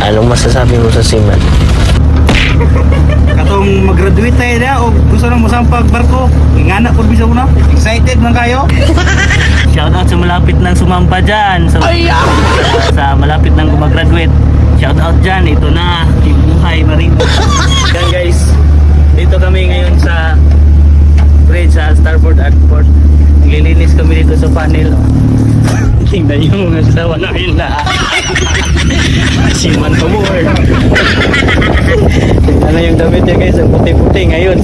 Anong masasabi mo sa Seaman? Katong mag-graduate tayo na o gusto nang masampag barko. Ingana po bisa na. Excited man kayo. Shoutout sa malapit ng sumampa dyan. Sa malapit ng gumagraduate. Shoutout dyan. Ito na. Yung buhay marino. Yan guys. Dito kami ngayon sa bridge sa Starboard Airport. Naglilinis kami dito sa panel. Tingnan yung mga asawa namin na Seaman Pamor. Tingnan na yung damit niya guys. Ang puti-puti ngayon.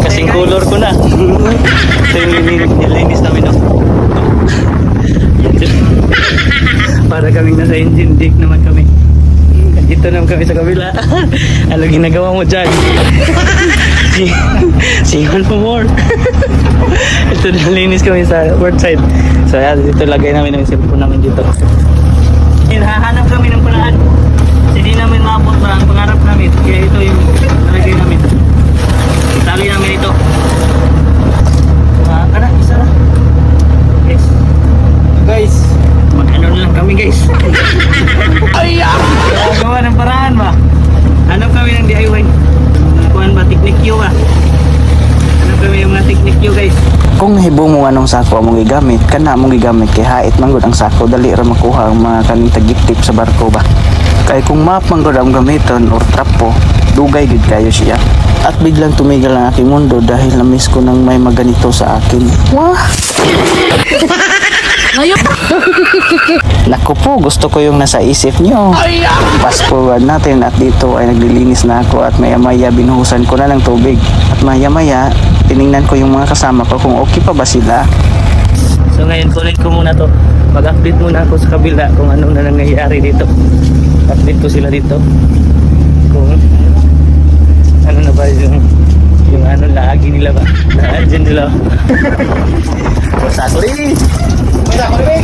Kasing color ko na. Ito yung nilinis namin. No? Para kaming nasa engine deck naman kami. Dito naman kami sa kabila. Ano ginagawa mo dyan? Seaman Pamor. Ito nalinis kami sa port side. So yan, dito lagay namin ang cellphone namin dito. Hahanap kami ng paraan. Kasi di namin maabot pa ang pangarap namin. Kaya ito yung nalagay namin. Itali namin ito. Isa na. Guys. Guys, Mag-ano na lang kami guys. Gawa ng paraan ba? Hanap kami ng DIY. Kuhan ba? Technique Q ba? Hanap kami yung mga technique Q guys. Kung nahibong mo anong sako among gigamit, kana among gigamit kay hait man gud ang sako, dali ra makuha ang mga kaning tagitip sa barko ba. Kay kung map man gud ang gamiton or trapo, dugay gud kayo siya. At biglang tumigil ang aking mundo dahil na-miss ko nang may maganito sa akin. Wah! Naku po, gusto ko yung nasa isip nyo. Fast forward natin at dito ay naglilinis na ako at maya-maya binuhusan ko na ng tubig. At maya-maya, tiningnan ko yung mga kasama ko kung okay pa ba sila. So ngayon kunin ko muna to. Mag-update muna ako sa kabila kung anong na nangyayari dito. Update ko sila dito. Kung ano na ba yung ano lagi nila ba? Na-urgent nila. sorry. Sorry.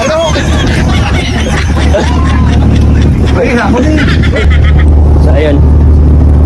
Ano? Ay, ako din. So ayun.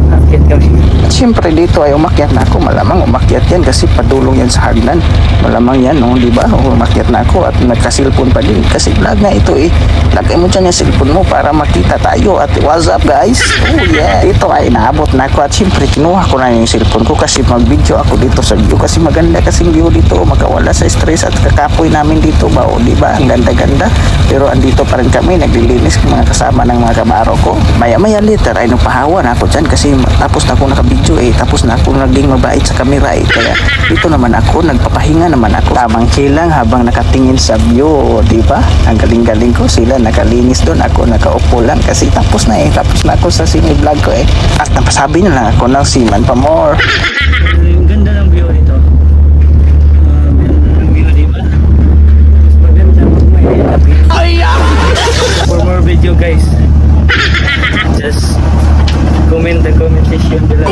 Akit kami. At syempre dito ay umakyat na ako. Malamang umakyat yan kasi padulong yan sa hagdan. Malamang yan, no? Diba? Umakyat na ako at nagka-cellphone pa din. Kasi vlog na ito eh. Lagay mo dyan yung cellphone mo para makita tayo. At what's up guys? Oh yeah. Dito ay naabot na ako at syempre kinuha ko na yung cellphone ko kasi mag-video ako dito sa view. Kasi maganda kasing view dito. Makawala sa stress at kakapoy namin dito ba? O diba? Ang ganda-ganda. Pero andito pa rin kami. Naglilinis mga kasama ng mga kabaro ko. Maya-maya later ay napahawa na ako dyan kasi tapos na ako nakabidyo eh. Tapos na ako naging mabait sa camera eh. Kaya dito naman ako, nagpapahinga naman ako. Tamang chilang habang nakatingin sa view. Diba? Ang galing-galing ko. Sila nakalinis doon. Ako nakaupo lang kasi tapos na eh. Tapos na ako sa sini-vlog ko eh. At napasabi na lang ako ng Seaman Pamor. Yung ganda ng view dito. Ganda ng view, di ba? Maganda pag may happy. For more video guys, just comment the comment section below.